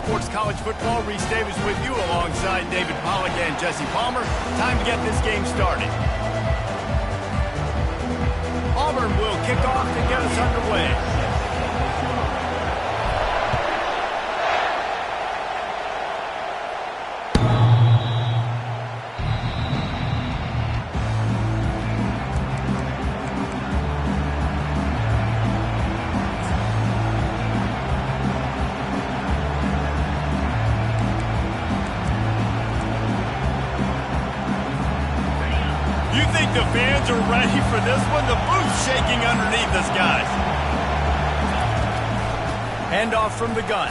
Sports College Football. Reese Davis with you alongside David Pollack and Jesse Palmer. Time to get this game started. Auburn will kick off to get us underway. The fans are ready for this one. The booth's shaking underneath us, guys. Handoff from the gun.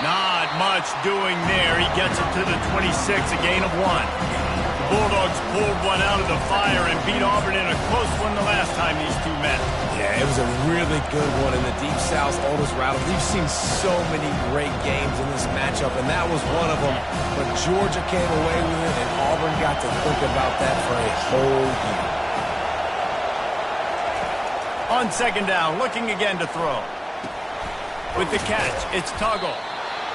Not much doing there. He gets it to the 26, a gain of 1. The Bulldogs pulled one out of the fire and beat Auburn in a close one the last time these two met. Yeah, it was a really good one in the Deep South's oldest battle. We've seen so many great games in this matchup, and that was one of them. But Georgia came away with it, and Auburn got to think about that for a whole year. On second down, looking again to throw. With the catch, it's Tuggle.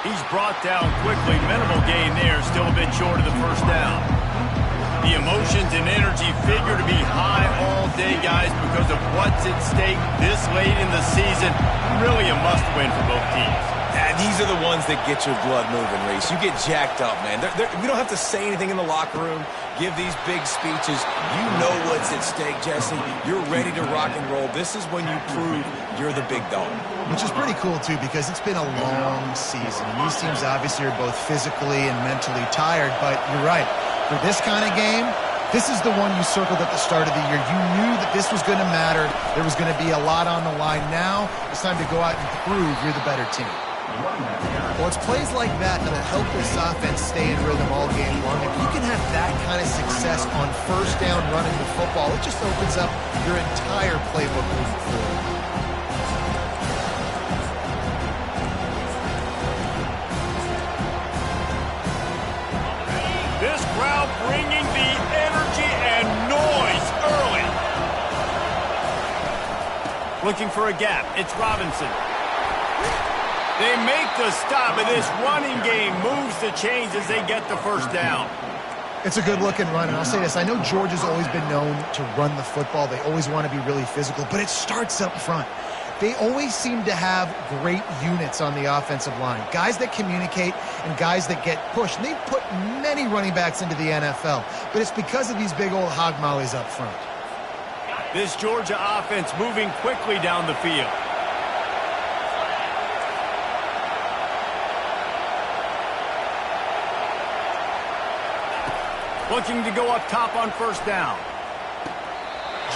He's brought down quickly. Minimal gain there, still a bit short of the first down. The emotions and energy figure to be high all day, guys, because of what's at stake this late in the season. Really a must-win for both teams. These are the ones that get your blood moving, Reese. You get jacked up, man. We don't have to say anything in the locker room, give these big speeches. You know what's at stake, Jesse. You're ready to rock and roll. This is when you prove you're the big dog. Which is pretty cool, too, because it's been a long season. And these teams obviously are both physically and mentally tired, but you're right. For this kind of game, this is the one you circled at the start of the year. You knew that this was going to matter. There was going to be a lot on the line. Now it's time to go out and prove you're the better team. Well, it's plays like that that'll help this offense stay in rhythm all game long. If you can have that kind of success on first down running the football, it just opens up your entire playbook moving forward. This crowd bringing the energy and noise early. Looking for a gap. It's Robinson. They make the stop, and this running game moves the chains as they get the first down. It's a good-looking run, and I'll say this. I know Georgia's always been known to run the football. They always want to be really physical, but it starts up front. They always seem to have great units on the offensive line, guys that communicate and guys that get pushed. And they've put many running backs into the NFL, but it's because of these big old hog mollies up front. This Georgia offense moving quickly down the field. Looking to go up top on first down.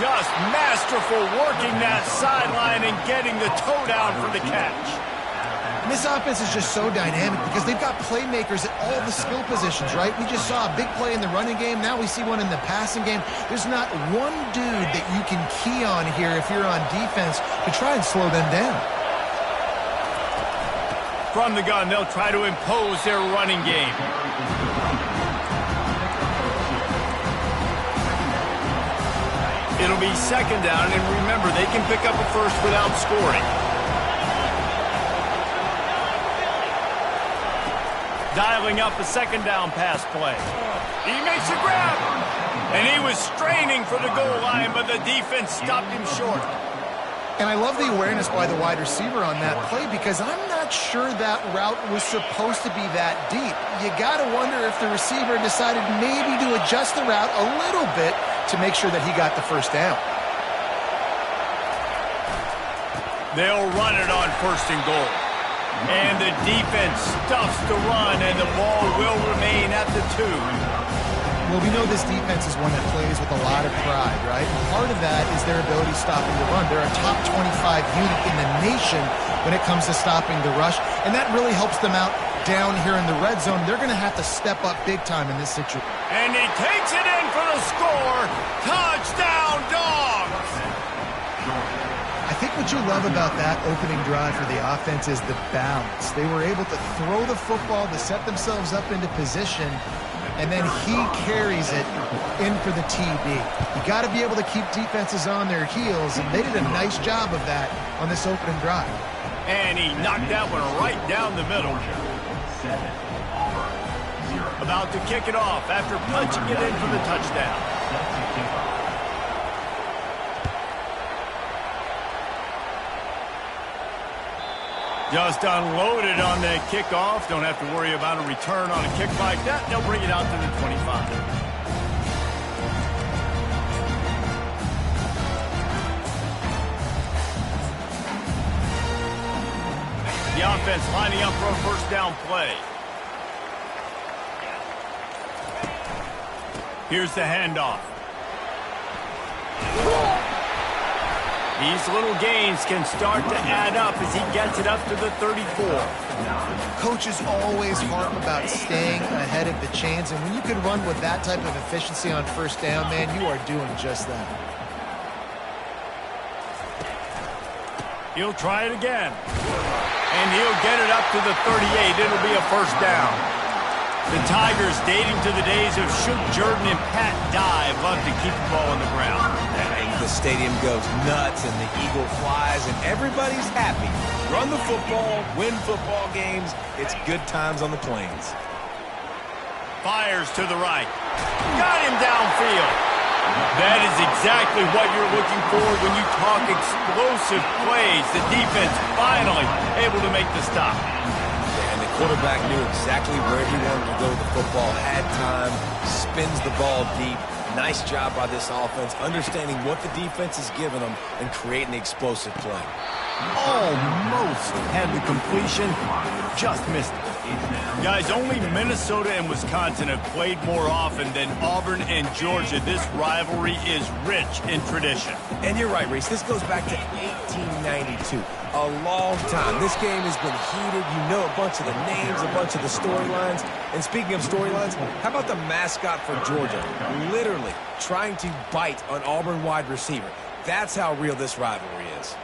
Just masterful working that sideline and getting the toe down for the catch. And this offense is just so dynamic because they've got playmakers at all the skill positions, right? We just saw a big play in the running game. Now we see one in the passing game. There's not one dude that you can key on here if you're on defense to try and slow them down. From the gun, they'll try to impose their running game. It'll be second down, and remember, they can pick up a first without scoring. Dialing up a second down pass play. He makes a grab, and he was straining for the goal line, but the defense stopped him short. And I love the awareness by the wide receiver on that play because I'm not sure that route was supposed to be that deep. You got to wonder if the receiver decided maybe to adjust the route a little bit to make sure that he got the first down. They'll run it on first and goal. And the defense stuffs the run, and the ball will remain at the 2. Well, we know this defense is one that plays with a lot of pride, right? And part of that is their ability stopping the run. They're a top 25 unit in the nation when it comes to stopping the rush, and that really helps them out down here in the red zone. They're going to have to step up big time in this situation. And he takes it in for the score. Touchdown, Dogs! I think what you love about that opening drive for the offense is the balance. They were able to throw the football to set themselves up into position, and then he carries it in for the TD. You got to be able to keep defenses on their heels, and they did a nice job of that on this opening drive. And he knocked that one right down the middle. About to kick it off after punching it in for the touchdown. Just unloaded on the kickoff. Don't have to worry about a return on a kick like that. They'll bring it out to the 25. The offense lining up for a first down play. Here's the handoff. These little gains can start to add up as he gets it up to the 34. Coaches always harp about staying ahead of the chains, and when you can run with that type of efficiency on first down, man, you are doing just that. He'll try it again. And he'll get it up to the 38. It'll be a first down. The Tigers, dating to the days of Shook Jordan and Pat Dye, love to keep the ball on the ground. And the stadium goes nuts, and the eagle flies, and everybody's happy. Run the football, win football games. It's good times on the plains. Fires to the right. Got him downfield. That is exactly what you're looking for when you talk explosive plays. The defense finally able to make the stop. And the quarterback knew exactly where he wanted to go with the football, had time, spins the ball deep. Nice job by this offense, understanding what the defense is giving them and creating the explosive play. Almost had the completion, just missed it. Guys, only Minnesota and Wisconsin have played more often than Auburn and Georgia. This rivalry is rich in tradition. And you're right, Reese. This goes back to 1892. A long time. This game has been heated. You know a bunch of the names, a bunch of the storylines. And speaking of storylines, how about the mascot for Georgia? Literally trying to bite an Auburn wide receiver. That's how real this rivalry is.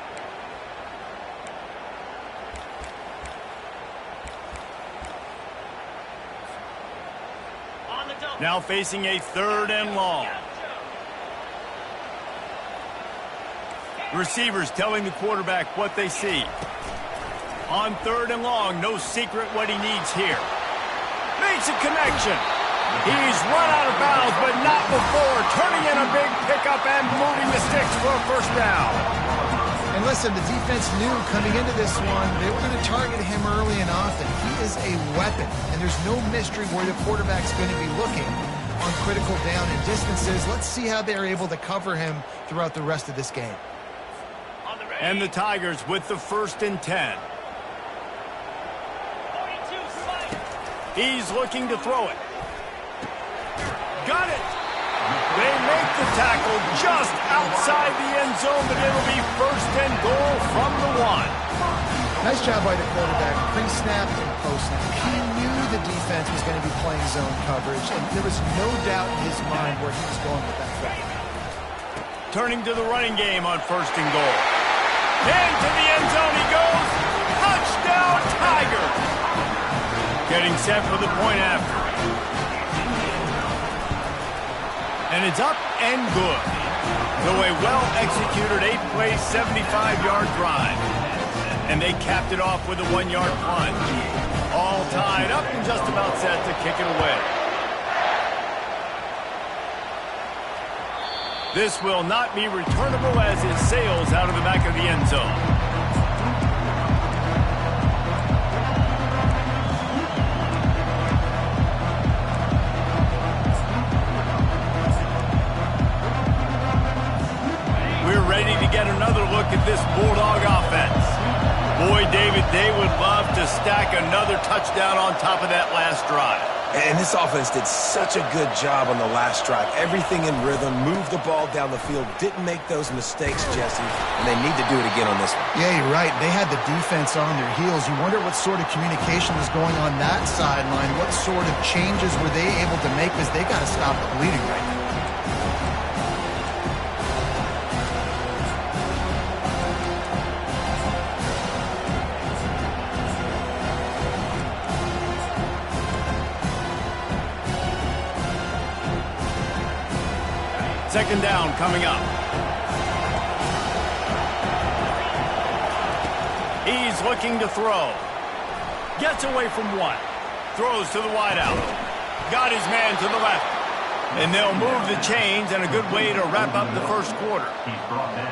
Now facing a 3rd and long. Receivers telling the quarterback what they see. On 3rd and long, no secret what he needs here. Makes a connection. He's run out of bounds, but not before turning in a big pickup and moving the sticks for a first down. And listen, the defense knew coming into this one, they were going to target him early and often. He is a weapon, and there's no mystery where the quarterback's going to be looking on critical down and distances. Let's see how they're able to cover him throughout the rest of this game. And the Tigers with the 1st and 10. He's looking to throw it. Got it. They make the tackle just outside the end zone, but it'll be 1st and goal from the 1. Nice job by the quarterback, pre-snap and post-snap. He knew the defense was going to be playing zone coverage, and there was no doubt in his mind where he was going with that threat. Turning to the running game on 1st and goal. Into the end zone he goes. Touchdown, Tigers. Getting set for the point after. And it's up and good. So a well-executed 8-play, 75-yard drive. And they capped it off with a 1-yard plunge. All tied up and just about set to kick it away. This will not be returnable as it sails out of the back of the end zone. Ready to get another look at this Bulldog offense. Boy, David, they would love to stack another touchdown on top of that last drive. And this offense did such a good job on the last drive. Everything in rhythm, moved the ball down the field, didn't make those mistakes, Jesse, and they need to do it again on this one. Yeah, you're right. They had the defense on their heels. You wonder what sort of communication was going on that sideline. What sort of changes were they able to make, because they got to stop the bleeding right now. Second down coming up. He's He's looking to throw. Gets away from one. Throws to the wideout. Got his man to the left. And they'll move the chains, and a good way to wrap up the first quarter. He's brought down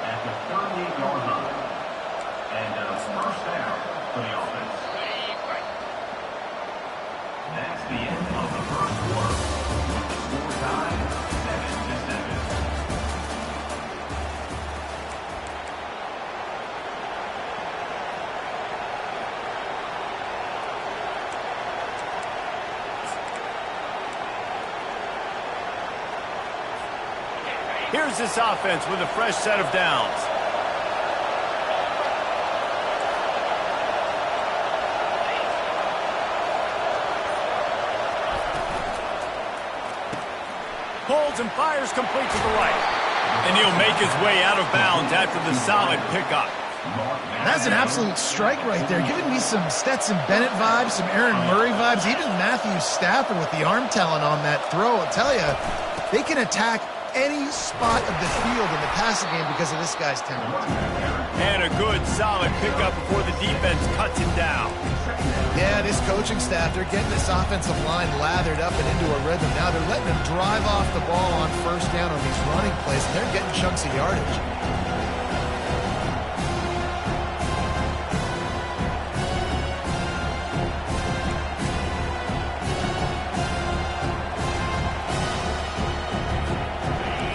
at the 38-yard line. And it's first down for the offense. That's the end of the first quarter. Score time, 7-7. Here's this offense with a fresh set of downs. Pulls and fires complete to the right. And he'll make his way out of bounds after the solid pickup. That's an absolute strike right there, giving me some Stetson Bennett vibes, some Aaron Murray vibes, even Matthew Stafford with the arm talent on that throw. I'll tell you, they can attack any spot of the field in the passing game because of this guy's talent. And a good, solid pickup before the defense cuts him down. Yeah, this coaching staff, they're getting this offensive line lathered up and into a rhythm. Now they're letting them drive off the ball on first down on these running plays, and they're getting chunks of yardage.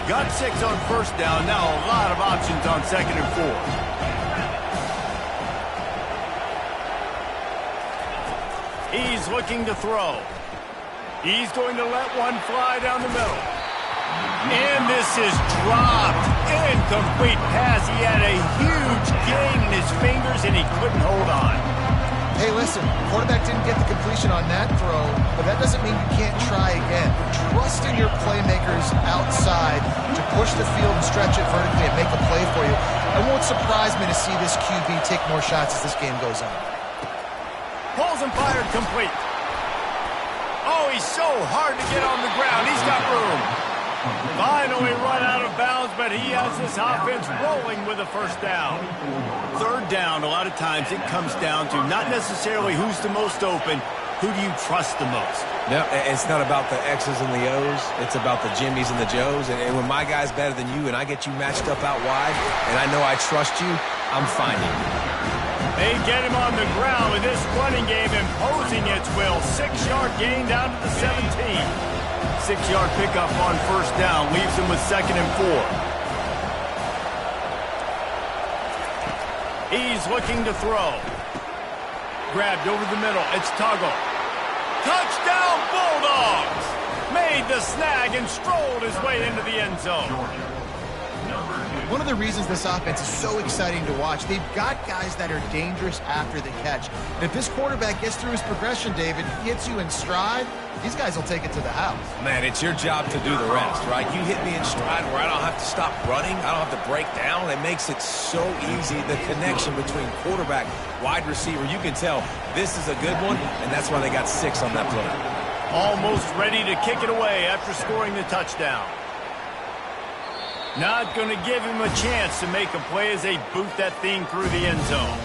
Got 6 on first down. Now a lot of options on 2nd and 4. He's looking to throw. He's going to let one fly down the middle. And this is dropped. Incomplete pass. He had a huge gain in his fingers, and he couldn't hold on. Hey, listen, quarterback didn't get the completion on that throw, but that doesn't mean you can't try again. Trust in your playmakers outside to push the field and stretch it vertically and make a play for you. It won't surprise me to see this QB take more shots as this game goes on. Pulls and fired complete. Oh, he's so hard to get on the ground. He's got room. Finally run out of bounds, but he has this offense rolling with a first down. 3rd down, a lot of times it comes down to not necessarily who's the most open, who do you trust the most? No, it's not about the X's and the O's. It's about the Jimmys and the Joes. And when my guy's better than you and I get you matched up out wide and I know I trust you, I'm finding you. They get him on the ground with this running game imposing its will. 6-yard gain down to the 17. 6-yard pickup on first down leaves him with 2nd and 4. He's looking to throw. Grabbed over the middle. It's Tuggle. Touchdown Bulldogs! Made the snag and strolled his way into the end zone. One of the reasons this offense is so exciting to watch, they've got guys that are dangerous after the catch. And if this quarterback gets through his progression, David, gets you in stride, these guys will take it to the house. Man, it's your job to do the rest, right? You hit me in stride where I don't have to stop running. I don't have to break down. It makes it so easy, the connection between quarterback, wide receiver. You can tell this is a good one, and that's why they got 6 on that play. Almost ready to kick it away after scoring the touchdown. Not going to give him a chance to make a play as they boot that thing through the end zone.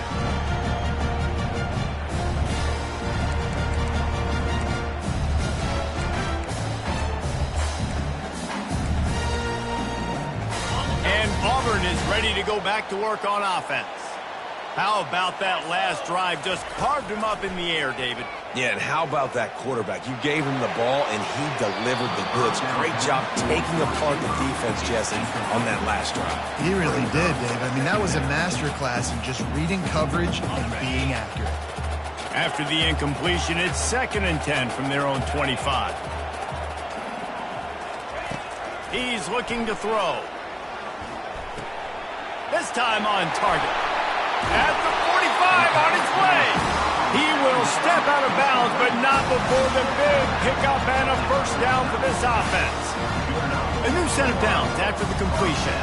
And Auburn is ready to go back to work on offense. How about that last drive? Just carved him up in the air, David. Yeah, and how about that quarterback? You gave him the ball, and he delivered the goods. Great job taking apart the defense, Jesse, on that last drive. He really did, Dave. I mean, that was a masterclass in just reading coverage and being accurate. After the incompletion, it's 2nd and 10 from their own 25. He's looking to throw. This time on target. At the 45 on his way. He will step out of bounds, but not before the big pickup and a first down for this offense. A new set of downs after the completion.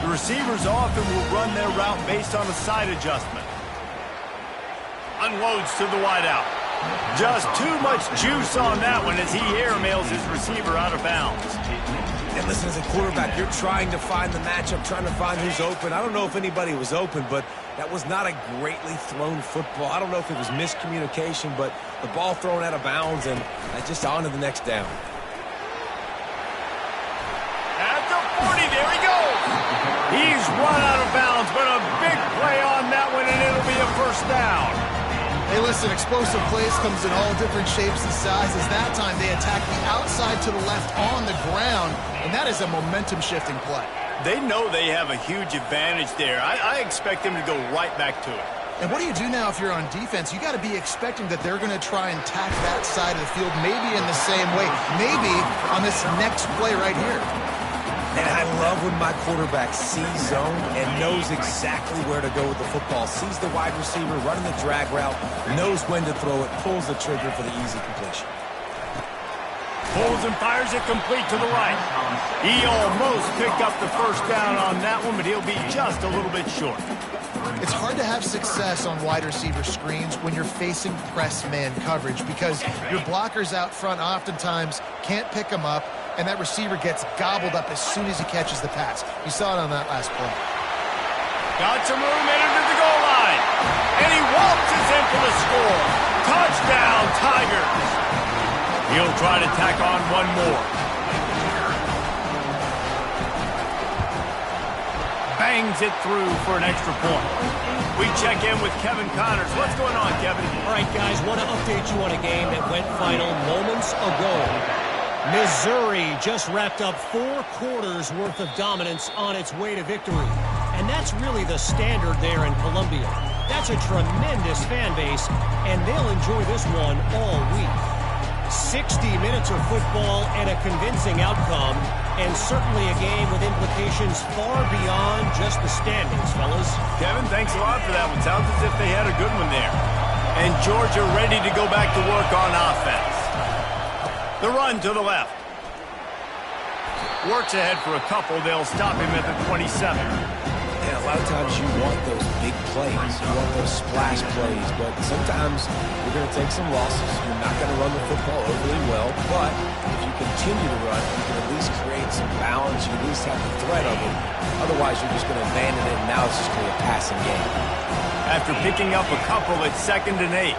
The receivers often will run their route based on a side adjustment. Unloads to the wideout. Just too much juice on that one as he airmails his receiver out of bounds. And listen, as a quarterback, you're trying to find the matchup, trying to find who's open. I don't know if anybody was open, but that was not a greatly thrown football. I don't know if it was miscommunication, but the ball thrown out of bounds, and just on to the next down. At the 40, there he goes. He's run out of bounds, but a big play on that one, and it'll be a first down. Hey, listen, explosive plays comes in all different shapes and sizes. That time they attack the outside to the left on the ground, and that is a momentum-shifting play. They know they have a huge advantage there. I expect them to go right back to it. And what do you do now if you're on defense? You got to be expecting that they're going to try and tack that side of the field, maybe in the same way, maybe on this next play right here. And I love when my quarterback sees zone and knows exactly where to go with the football. Sees the wide receiver running the drag route, knows when to throw it, pulls the trigger for the easy completion. Pulls and fires it complete to the right. He almost picked up the first down on that one, but he'll be just a little bit short. It's hard to have success on wide receiver screens when you're facing press man coverage because your blockers out front oftentimes can't pick them up, and that receiver gets gobbled up as soon as he catches the pass. You saw it on that last play. Got some room in to the goal line. And he waltzes in for the score. Touchdown, Tigers. He'll try to tack on one more. Bangs it through for an extra point. We check in with Kevin Connors. What's going on, Kevin? All right, guys, want to update you on a game that went final moments ago. Missouri just wrapped up 4 quarters worth of dominance on its way to victory. And that's really the standard there in Columbia. That's a tremendous fan base, and they'll enjoy this one all week. 60 minutes of football and a convincing outcome, and certainly a game with implications far beyond just the standings, fellas. Kevin, thanks a lot for that one. Sounds as if they had a good one there. And Georgia ready to go back to work on offense. The run to the left. Works ahead for a couple. They'll stop him at the 27. And a lot of times you want those big plays. You want those splash plays. But sometimes you're going to take some losses. You're not going to run the football overly well. But if you continue to run, you can at least create some balance. You at least have the threat of it. Otherwise, you're just going to abandon it, and now it's just going to be a passing game. After picking up a couple, it's 2nd and 8.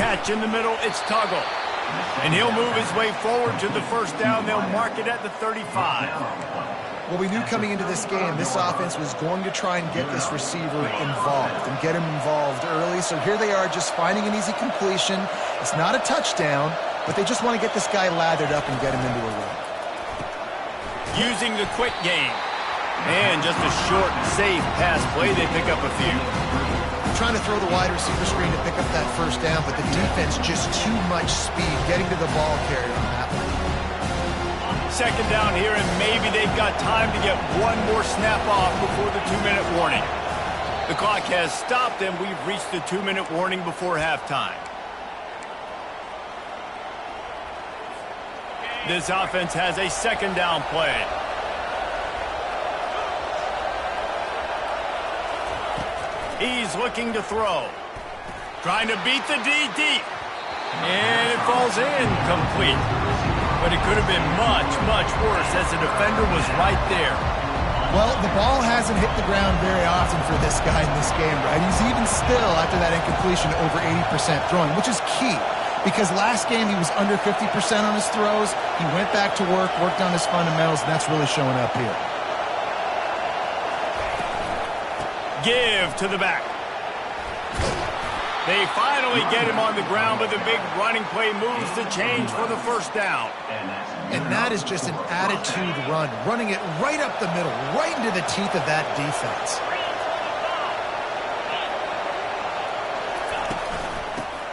Catch in the middle, it's Tuggle. And he'll move his way forward to the first down. They'll mark it at the 35. Well, we knew coming into this game, this offense was going to try and get this receiver involved and get him involved early. So here they are just finding an easy completion. It's not a touchdown, but they just want to get this guy lathered up and get him into a run. Using the quick game. And just a short and safe pass play. They pick up a few. Trying to throw the wide receiver screen to pick up that first down, but the defense just too much speed getting to the ball carrier on that one. 2nd down here, and maybe they've got time to get one more snap off before the 2-minute warning. The clock has stopped, and we've reached the 2-minute warning before halftime. This offense has a 2nd down play. He's looking to throw. Trying to beat the D deep. And it falls in complete. But it could have been much, much worse as the defender was right there. Well, the ball hasn't hit the ground very often for this guy in this game, right? He's even still, after that incompletion, over 80% throwing, which is key. Because last game he was under 50% on his throws. He went back to work, worked on his fundamentals, and that's really showing up here. Give to the back. They finally get him on the ground, but the big running play moves the change for the first down. And that is just an attitude run, running it right up the middle, right into the teeth of that defense.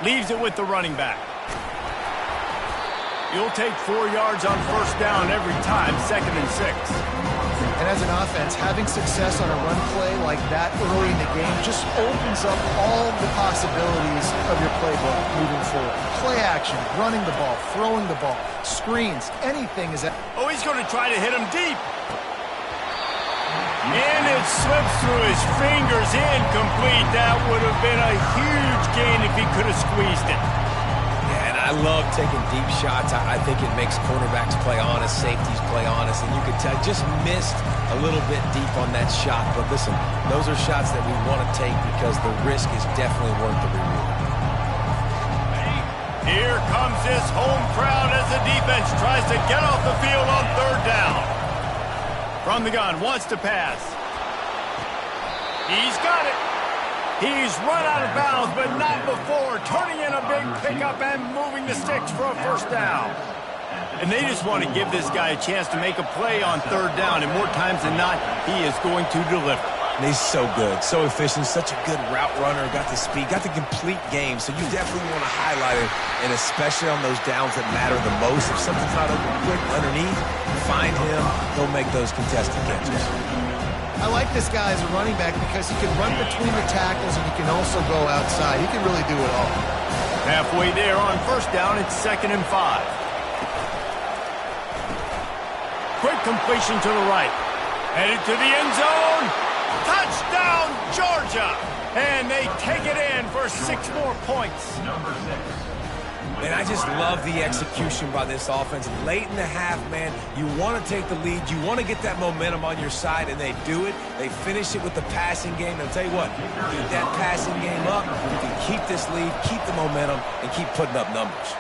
Leaves it with the running back. You'll take 4 yards on first down every time, 2nd and 6. And as an offense, having success on a run play like that early in the game just opens up all the possibilities of your playbook moving forward. Play action, running the ball, throwing the ball, screens, anything is that. Oh, he's going to try to hit him deep. And it slips through his fingers, incomplete. That would have been a huge gain if he could have squeezed it. Yeah, and I love taking deep shots. I think it makes cornerbacks play honest, safeties play honest, and you could tell just missed a little bit deep on that shot. But listen, those are shots that we want to take because the risk is definitely worth the reward. Here comes this home crowd as the defense tries to get off the field on third down. From the gun, wants to pass. He's got it. He's run out of bounds, but not before turning in a big pickup and moving the sticks for a first down. And they just want to give this guy a chance to make a play on third down, and more times than not, he is going to deliver. And he's so good, so efficient, such a good route runner, got the speed, got the complete game, so you definitely want to highlight it, and especially on those downs that matter the most. If something's not open quick underneath, find him, he'll make those contested catches. I like this guy as a running back because he can run between the tackles and he can also go outside. He can really do it all. Halfway there on first down, it's 2nd and 5. Quick completion to the right. Headed to the end zone. Touchdown, Georgia! And they take it in for 6 more points. Number 6. And I just love the execution by this offense. Late in the half, man, you want to take the lead. You want to get that momentum on your side, and they do it. They finish it with the passing game. And I'll tell you what, keep that passing game up. You can keep this lead, keep the momentum, and keep putting up numbers.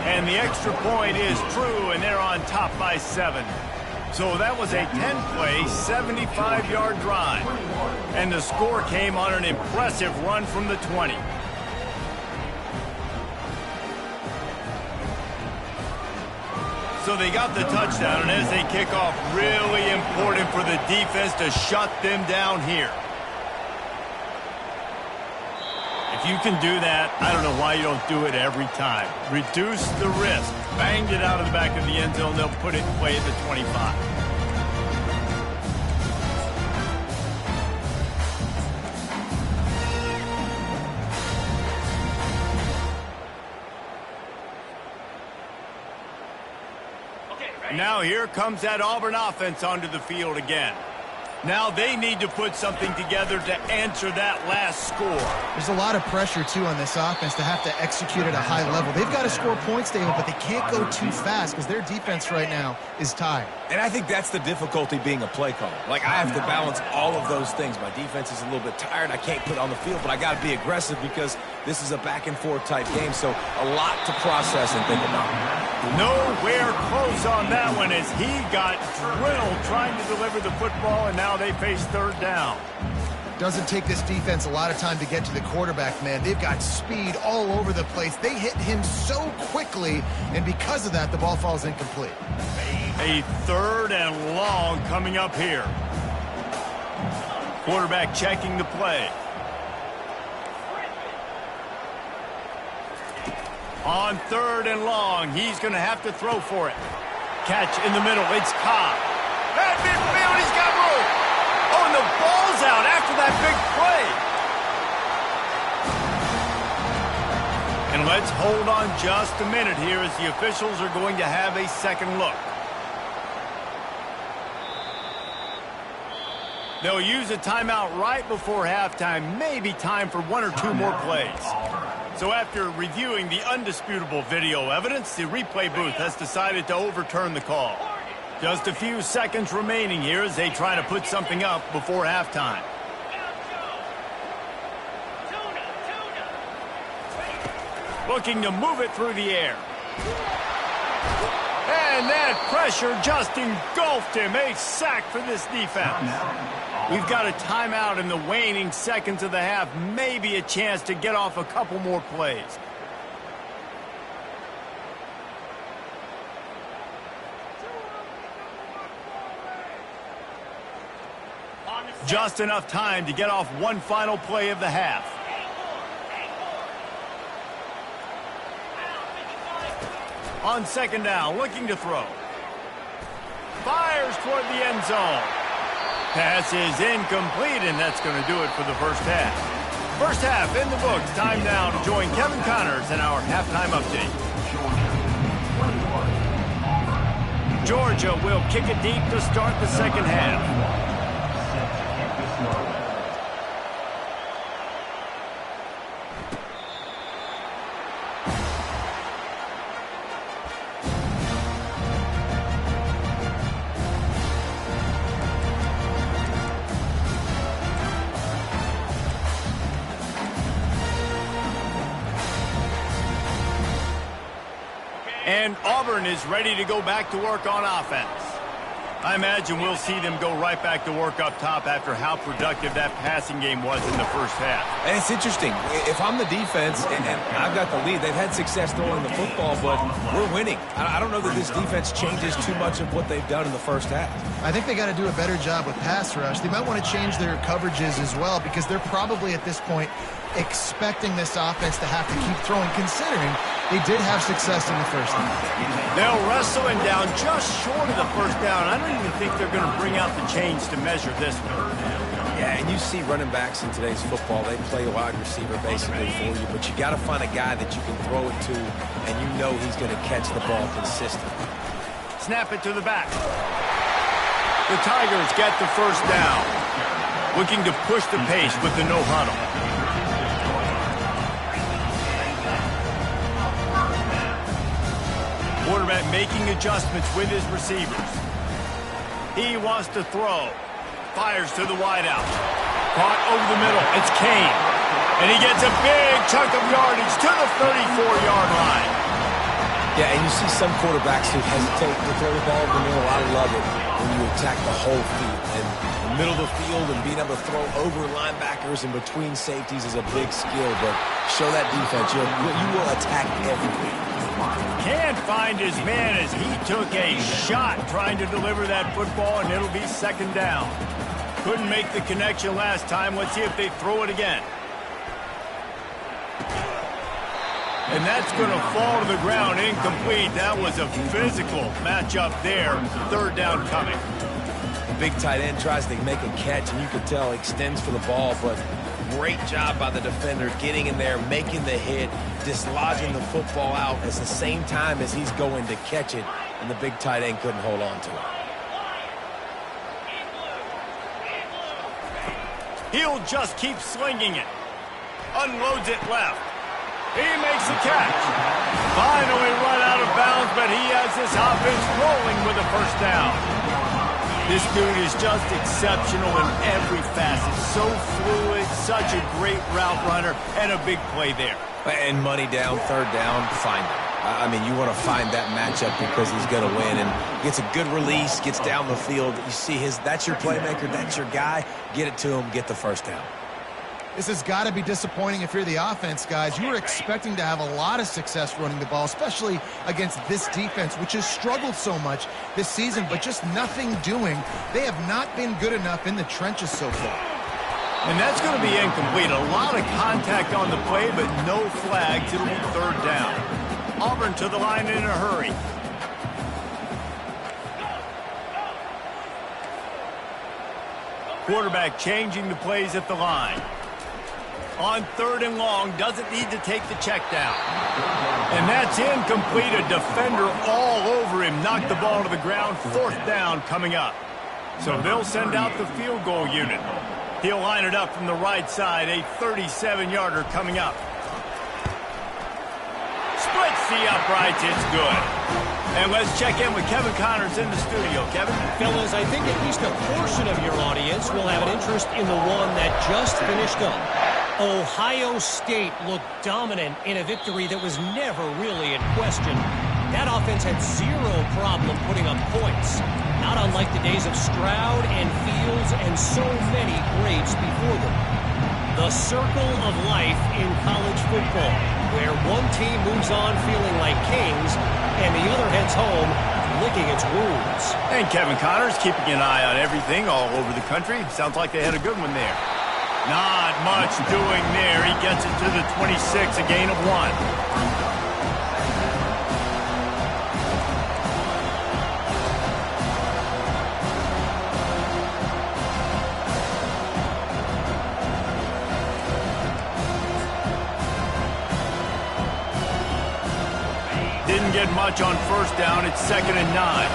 And the extra point is true, and they're on top by 7. So that was a 10-play, 75-yard drive. And the score came on an impressive run from the 20. So they got the touchdown, and as they kick off, really important for the defense to shut them down here. If you can do that, I don't know why you don't do it every time. Reduce the risk. Banged it out of the back of the end zone. They'll put it in play at the 25. Now here comes that Auburn offense onto the field again. Now they need to put something together to answer that last score. There's a lot of pressure, too, on this offense to have to execute at a high level. They've got to score points, David, but they can't go too fast because their defense right now is tired. And I think that's the difficulty being a play caller. Like, I have to balance all of those things. My defense is a little bit tired. I can't put it on the field, but I got to be aggressive because this is a back-and-forth type game, so a lot to process and think about. Nowhere close on that one as he got drilled trying to deliver the football, and now they face third down. Doesn't take this defense a lot of time to get to the quarterback, man. They've got speed all over the place. They hit him so quickly, and because of that, the ball falls incomplete. A 3rd and long coming up here. Quarterback checking the play. On 3rd and long, he's going to have to throw for it. Catch in the middle, it's Ncaa. At midfield, he's got room. Oh, and the ball's out after that big play. And let's hold on just a minute here as the officials are going to have a second look. They'll use a timeout right before halftime, maybe time for 1 or 2 more plays. So after reviewing the undisputable video evidence, the replay booth has decided to overturn the call. Just a few seconds remaining here as they try to put something up before halftime. Looking to move it through the air. And that pressure just engulfed him. A sack for this defense. We've got a timeout in the waning seconds of the half. Maybe a chance to get off a couple more plays. Just enough time to get off one final play of the half. On 2nd down, looking to throw. Fires toward the end zone. Pass is incomplete, and that's going to do it for the first half. First half in the books. Time now to join Kevin Connors in our halftime update. Georgia will kick it deep to start the second half. And Auburn is ready to go back to work on offense. I imagine we'll see them go right back to work up top after how productive that passing game was in the first half. And it's interesting. If I'm the defense and I've got the lead, they've had success throwing the football, but we're winning. I don't know that this defense changes too much of what they've done in the first half. I think they got to do a better job with pass rush. They might want to change their coverages as well because they're probably at this point expecting this offense to have to keep throwing, considering they did have success in the first half. They'll wrestle him down just short of the first down. I don't even think they're going to bring out the chains to measure this one. Yeah, and you see running backs in today's football, they play a wide receiver basically for you, but you got to find a guy that you can throw it to, and you know he's going to catch the ball consistently. Snap it to the back. The Tigers get the first down, looking to push the pace with the no huddle. Quarterback making adjustments with his receivers. He wants to throw. Fires to the wideout. Caught over the middle. It's Kane. And he gets a big chunk of yardage to the 34-yard line. Yeah, and you see some quarterbacks who hesitate to throw the ball over the middle. I love it when you attack the whole field. And the middle of the field and being able to throw over linebackers and between safeties is a big skill. But show that defense. You will attack everywhere. Can't find his man as he took a shot trying to deliver that football, and it'll be second down. Couldn't make the connection last time. Let's see if they throw it again. And that's going to fall to the ground incomplete. That was a physical matchup there. Third down coming. The big tight end tries to make a catch, and you can tell he extends for the ball, but great job by the defender getting in there, making the hit, dislodging the football out at the same time as he's going to catch it, and the big tight end couldn't hold on to it. He'll just keep slinging it. Unloads it left. He makes the catch. Finally run out of bounds, but he has this offense rolling with a first down. This dude is just exceptional in every facet. So fluid, such a great route runner, and a big play there. And money down, third down, find him. I mean, you want to find that matchup because he's going to win. And gets a good release, gets down the field. You see that's your playmaker, that's your guy. Get it to him, get the first down. This has got to be disappointing if you're the offense, guys. You were expecting to have a lot of success running the ball, especially against this defense, which has struggled so much this season, but just nothing doing. They have not been good enough in the trenches so far. And that's going to be incomplete. A lot of contact on the play, but no flags. It'll be third down. Auburn to the line in a hurry. Quarterback changing the plays at the line. On third and long, doesn't need to take the check down. And that's incomplete. A defender all over him. Knocked the ball to the ground. Fourth down coming up. So they'll send out the field goal unit. He'll line it up from the right side. A 37-yarder coming up. Splits the uprights. It's good. And let's check in with Kevin Connors in the studio. Kevin? Fellas, I think at least a portion of your audience will have an interest in the one that just finished up. Ohio State looked dominant in a victory that was never really in question. That offense had zero problem putting up points, not unlike the days of Stroud and Fields and so many greats before them. The circle of life in college football, where one team moves on feeling like kings and the other heads home licking its wounds. And Kevin Connors keeping an eye on everything all over the country. Sounds like they had a good one there. Not much doing there. He gets it to the 26, a gain of 1. Didn't get much on first down. It's 2nd and 9.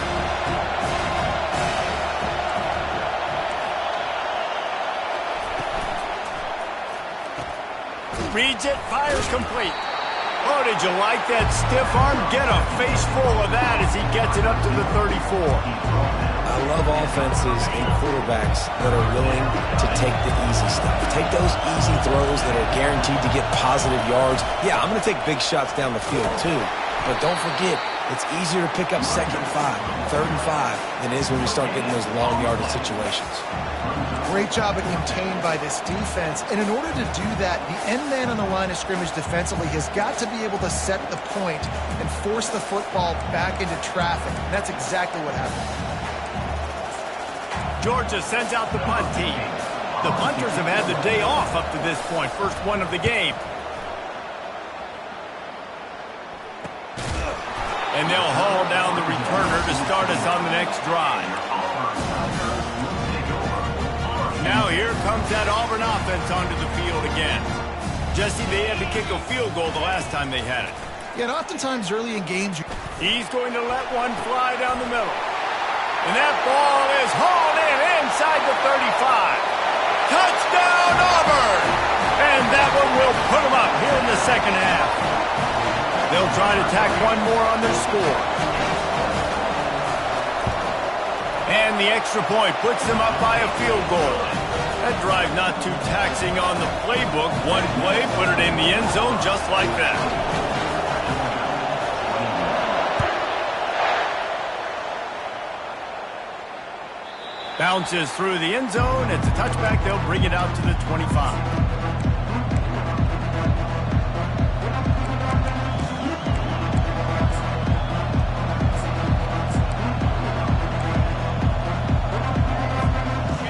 Reads it, fires complete. Oh, did you like that stiff arm? Get a face full of that as he gets it up to the 34. I love offenses and quarterbacks that are willing to take the easy stuff. Take those easy throws that are guaranteed to get positive yards. Yeah, I'm going to take big shots down the field too. But don't forget, It's easier to pick up 2nd and 5, 3rd and 5 than it is when we start getting those long yardage situations. Great job of contained by this defense. And in order to do that, the end man on the line of scrimmage defensively has got to be able to set the point and force the football back into traffic. And that's exactly what happened. Georgia sends out the punt team. The punters have had the day off up to this point. First one of the game. And they'll haul down the returner to start us on the next drive. Now here comes that Auburn offense onto the field again. Jesse, they had to kick a field goal the last time they had it. Yeah, and oftentimes early in games... He's going to let one fly down the middle. And that ball is hauled in inside the 35. Touchdown, Auburn! And that one will put them up here in the second half. They'll try to tack one more on their score. And the extra point puts them up by a field goal. That drive not too taxing on the playbook. One play, put it in the end zone just like that. Bounces through the end zone. It's a touchback. They'll bring it out to the 25.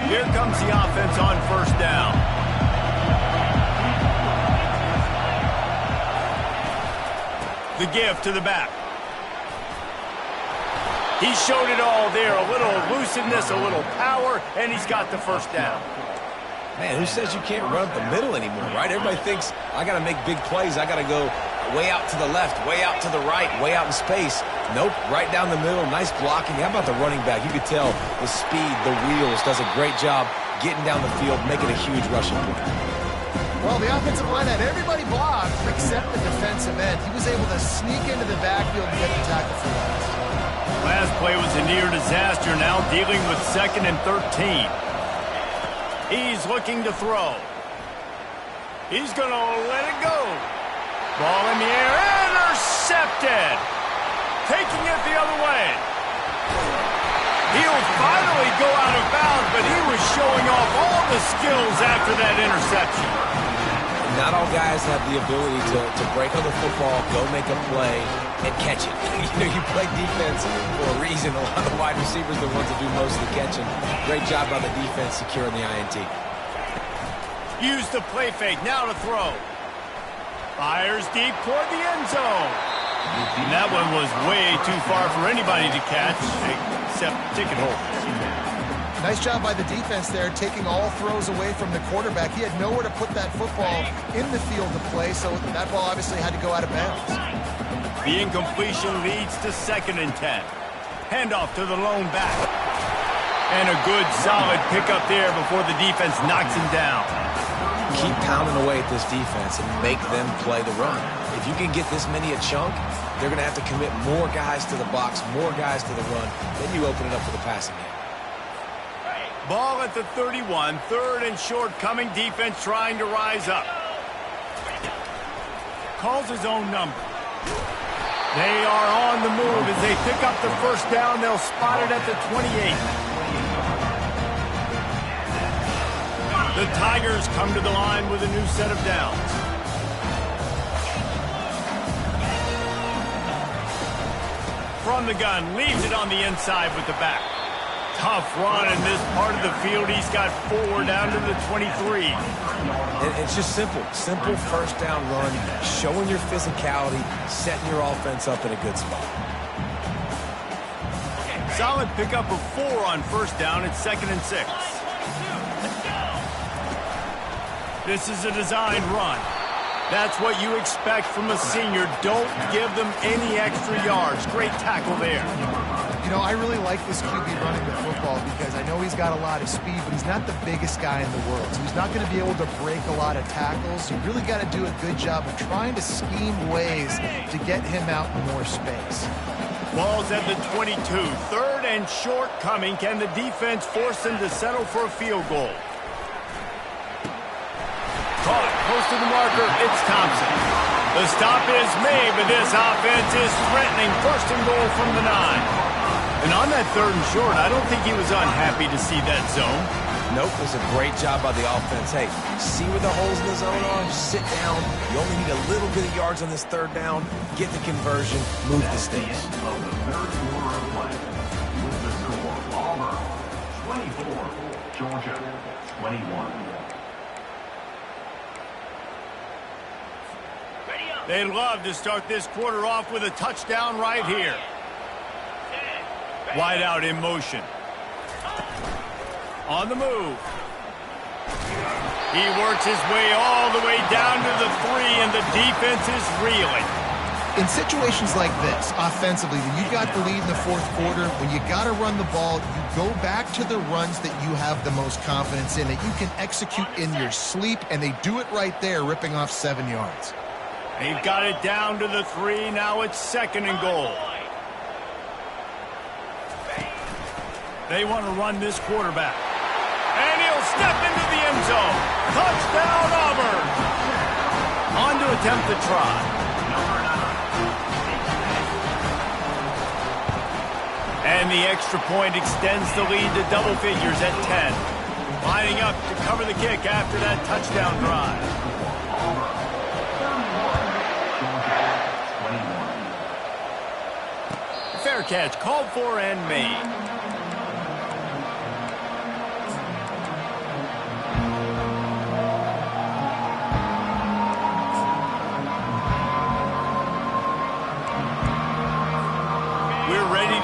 Here comes the offense on first down. The give to the back. He showed it all there. A little elusiveness, a little power, and he's got the first down. Man, who says you can't run up the middle anymore, right? Everybody thinks, I got to make big plays. I got to go way out to the left, way out to the right, way out in space. Nope, right down the middle. Nice blocking. How about the running back? You could tell the speed, the wheels, does a great job getting down the field, making a huge rushing play. Well, the offensive line had everybody blocked except the defensive end. He was able to sneak into the backfield and get the tackle for last. Last play was a near disaster, now dealing with 2nd and 13. He's looking to throw. He's going to let it go. Ball in the air, intercepted. Taking it the other way. He'll finally go out of bounds, but he was showing off all the skills after that interception. Not all guys have the ability to break on the football, go make a play, and catch it. You play defense for a reason. A lot of the wide receivers are the ones that do most of the catching. Great job by the defense securing the INT. Use the play fake, now to throw. Fires deep toward the end zone. And that one was way too far for anybody to catch, except ticket holders. Nice job by the defense there, taking all throws away from the quarterback. He had nowhere to put that football in the field to play, so that ball obviously had to go out of bounds. The incompletion leads to 2nd and 10. Handoff to the lone back. And a good, solid pickup there before the defense knocks him down. Keep pounding away at this defense and make them play the run. If you can get this many a chunk, they're going to have to commit more guys to the box, more guys to the run. Then you open it up for the passing game. Ball at the 31, 3rd and short coming. Defense trying to rise up. Calls his own number. They are on the move as they pick up the first down. They'll spot it at the 28. The Tigers come to the line with a new set of downs. From the gun, leaves it on the inside with the back. Tough run in this part of the field. He's got 4 down to the 23. It's just simple. Simple first down run, showing your physicality, setting your offense up in a good spot. Solid pickup of 4 on first down. It's 2nd and 6. This is a designed run. That's what you expect from a senior. Don't give them any extra yards. Great tackle there. You know, I really like this QB running the football because I know he's got a lot of speed, but he's not the biggest guy in the world. So he's not going to be able to break a lot of tackles. You really got to do a good job of trying to scheme ways to get him out in more space. Ball's at the 22. 3rd and short coming. Can the defense force them to settle for a field goal? Caught close to the marker. It's Thompson. The stop is made, but this offense is threatening. First and goal from the 9. And on that 3rd and short, I don't think he was unhappy to see that zone. Nope, it was a great job by the offense. Hey, see where the holes in the zone are? Sit down. You only need a little bit of yards on this 3rd down. Get the conversion. Move the stakes. Of the third quarter of play, with the score, Auburn 24, Georgia 21. They'd love to start this quarter off with a touchdown right here. Wide out in motion. On the move. He works his way all the way down to the 3, and the defense is reeling. In situations like this, offensively, when you've got the lead in the 4th quarter, when you got to run the ball, you go back to the runs that you have the most confidence in, that you can execute in your sleep, and they do it right there, ripping off 7 yards. They've got it down to the 3. Now it's 2nd and goal. They want to run this quarterback. And he'll step into the end zone. Touchdown, Auburn. On to attempt the try. And the extra point extends the lead to double figures at 10. Lining up to cover the kick after that touchdown drive. Fair catch called for and made.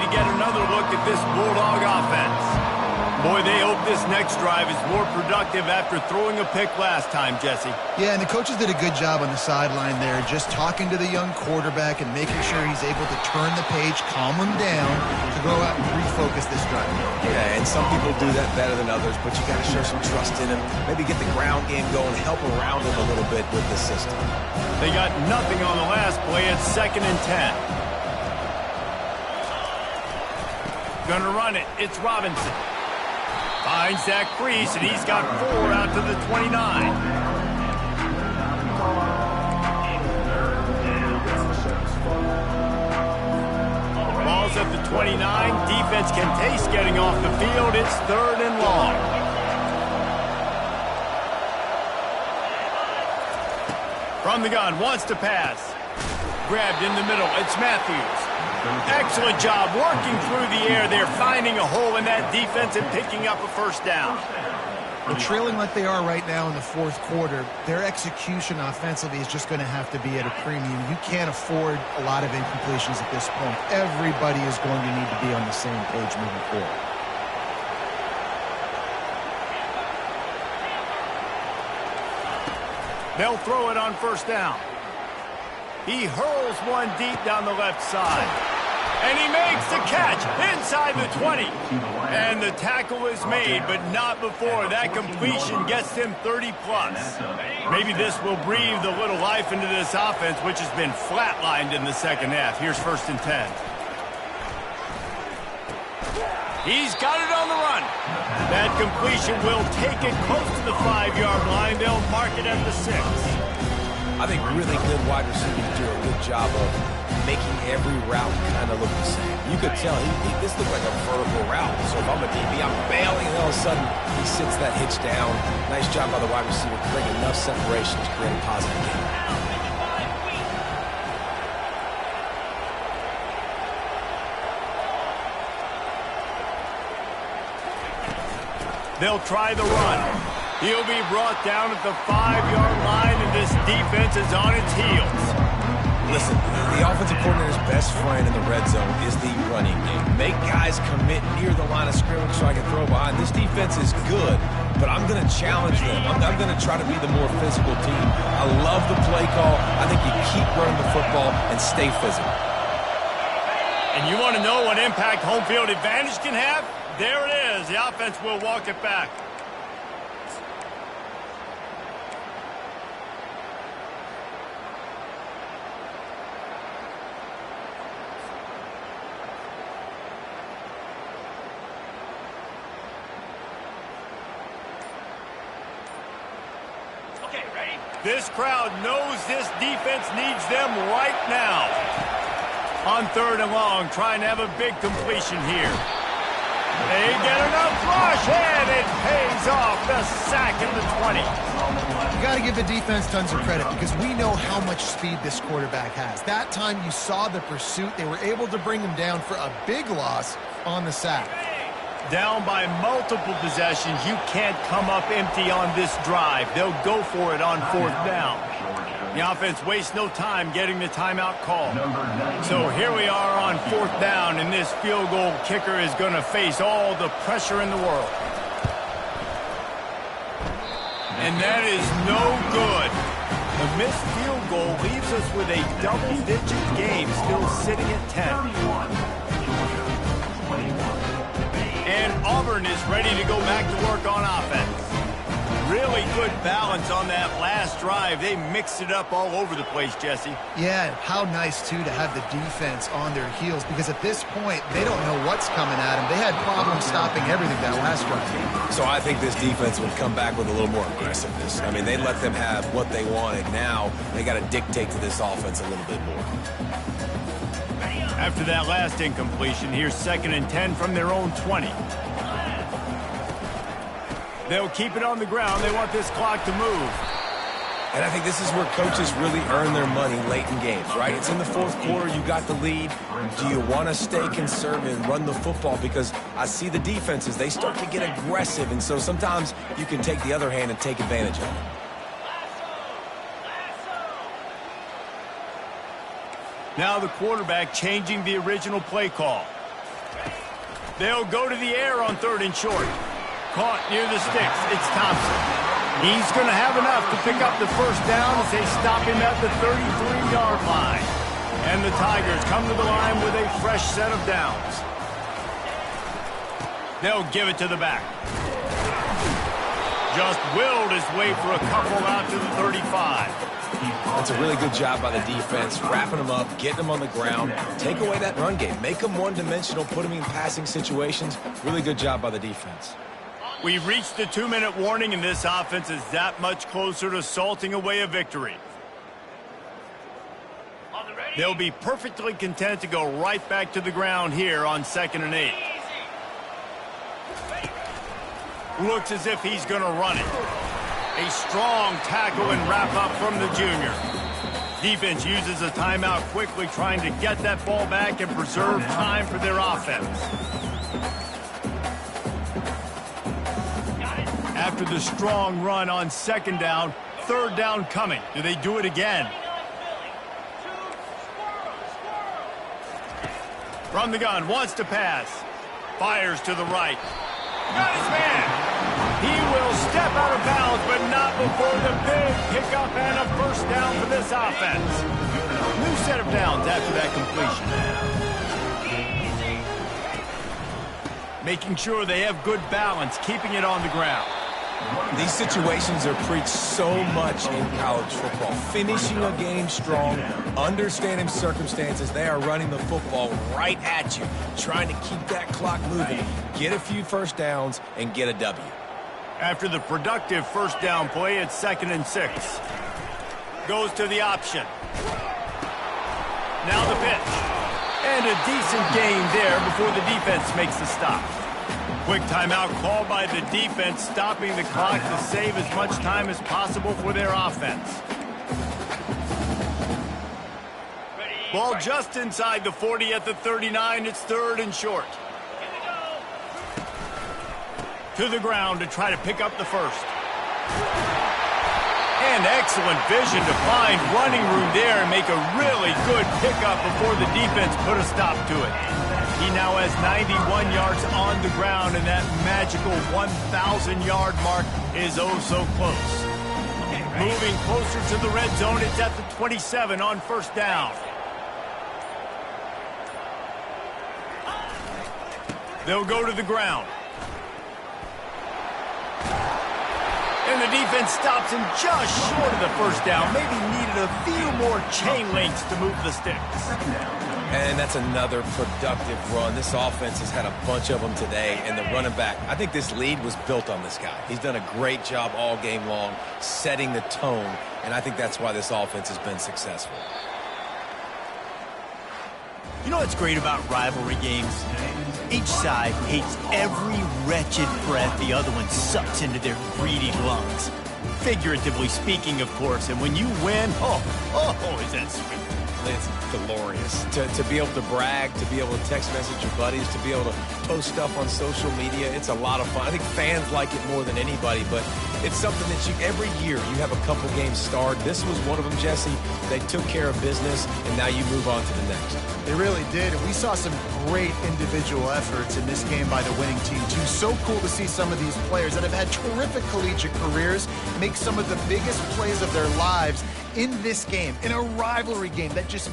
Get another look at this Bulldog offense. Boy, they hope this next drive is more productive after throwing a pick last time, Jesse. Yeah, and the coaches did a good job on the sideline there, just talking to the young quarterback and making sure he's able to turn the page, calm him down, to go out and refocus this drive. Yeah, and some people do that better than others, but you got to show some trust in him. Maybe get the ground game going, help around him a little bit with the system. They got nothing on the last play. It's 2nd and 10. Gonna run it. It's Robinson. Finds that crease, and he's got 4 out to the 29. Ball's at the 29. Defense can taste getting off the field. It's 3rd and long. From the gun, wants to pass. Grabbed in the middle. It's Matthews. Excellent job working through the air there, finding a hole in that defense and picking up a 1st down. Well, trailing like they are right now in the 4th quarter, their execution offensively is just going to have to be at a premium. You can't afford a lot of incompletions at this point. Everybody is going to need to be on the same page moving forward. They'll throw it on 1st down. He hurls one deep down the left side. And he makes the catch inside the 20. And the tackle is made, but not before. That completion gets him 30-plus. Maybe this will breathe a little life into this offense, which has been flatlined in the 2nd half. Here's 1st and 10. He's got it on the run. That completion will take it close to the 5-yard line. They'll mark it at the 6. I think really good wide receivers do a good job of making every route kind of look the same. You could tell this looked like a vertical route. So if I'm a DB, I'm bailing, and all of a sudden he sits that hitch down. Nice job by the wide receiver to bring enough separation to create a positive game. They'll try the run. He'll be brought down at the 5-yard line, and this defense is on its heels. Listen, the offensive coordinator's best friend in the red zone is the running game. Make guys commit near the line of scrimmage so I can throw behind. This defense is good, but I'm going to challenge them. I'm going to try to be the more physical team. I love the play call. I think you keep running the football and stay physical. And you want to know what impact home field advantage can have? There it is. The offense will walk it back. This crowd knows this defense needs them right now. On 3rd and long, trying to have a big completion here. They get enough rush, and it pays off. The sack at the 20. You got to give the defense tons of credit because we know how much speed this quarterback has. That time you saw the pursuit. They were able to bring him down for a big loss on the sack. Down by multiple possessions, you can't come up empty on this drive. They'll go for it on 4th down. The offense wastes no time getting the timeout call. So here we are on 4th down, and this field goal kicker is going to face all the pressure in the world. And that is no good. The missed field goal leaves us with a double-digit game still sitting at 10. And Auburn is ready to go back to work on offense. Really good balance on that last drive. They mixed it up all over the place, Jesse. Yeah, how nice, too, to have the defense on their heels because at this point, they don't know what's coming at them. They had problems stopping everything that last drive. So I think this defense would come back with a little more aggressiveness. I mean, they let them have what they wanted. Now they got to dictate to this offense a little bit more. After that last incompletion, here's 2nd and 10 from their own 20. They'll keep it on the ground. They want this clock to move. And I think this is where coaches really earn their money late in games, right? It's in the 4th quarter. You got the lead. Do you want to stay conservative and run the football? Because I see the defenses, they start to get aggressive. And so sometimes you can take the other hand and take advantage of it. Now the quarterback changing the original play call. They'll go to the air on 3rd and short. Caught near the sticks. It's Thompson. He's going to have enough to pick up the 1st down as they stop him at the 33-yard line. And the Tigers come to the line with a fresh set of downs. They'll give it to the back. Just willed his way for a couple out to the 35. That's a really good job by the defense, wrapping them up, getting them on the ground, take away that run game, make them one-dimensional, put them in passing situations. Really good job by the defense. We've reached the 2-minute warning, and this offense is that much closer to salting away a victory. They'll be perfectly content to go right back to the ground here on 2nd and 8. Looks as if he's going to run it. A strong tackle and wrap-up from the junior. Defense uses a timeout quickly, trying to get that ball back and preserve time for their offense. After the strong run on 2nd down, 3rd down coming. Do they do it again? From the gun, wants to pass. Fires to the right. Got his man. He will step out of bounds, but not before the big pickup and a 1st down for this offense. New set of downs after that completion. Making sure they have good balance, keeping it on the ground. These situations are preached so much in college football. Finishing a game strong, understanding circumstances. They are running the football right at you, trying to keep that clock moving, get a few 1st downs, and get a W. After the productive 1st down play, it's 2nd and 6. Goes to the option. Now the pitch. And a decent gain there before the defense makes the stop. Quick timeout called by the defense, stopping the clock to save as much time as possible for their offense. Ball just inside the 40 at the 39. It's 3rd and short. To the ground to try to pick up the 1st. And excellent vision to find running room there and make a really good pickup before the defense put a stop to it. He now has 91 yards on the ground, and that magical 1,000-yard mark is oh so close. Moving closer to the red zone, it's at the 27 on 1st down. They'll go to the ground. And the defense stops him just short of the 1st down. Maybe needed a few more chain links to move the sticks. And that's another productive run. This offense has had a bunch of them today, and the running back, I think this lead was built on this guy. He's done a great job all game long setting the tone, and I think that's why this offense has been successful. You know what's great about rivalry games? Each side hates every wretched breath the other one sucks into their greedy lungs. Figuratively speaking, of course, and when you win, oh, is that sweet. It's glorious to be able to brag, to be able to text message your buddies, to be able to post stuff on social media. It's a lot of fun. I think fans like it more than anybody, but it's something that every year you have a couple games starred. This was one of them, Jesse. They took care of business, and now you move on to the next. They really did, and we saw some great individual efforts in this game by the winning team, too. So cool to see some of these players that have had terrific collegiate careers make some of the biggest plays of their lives in this game, in a rivalry game that just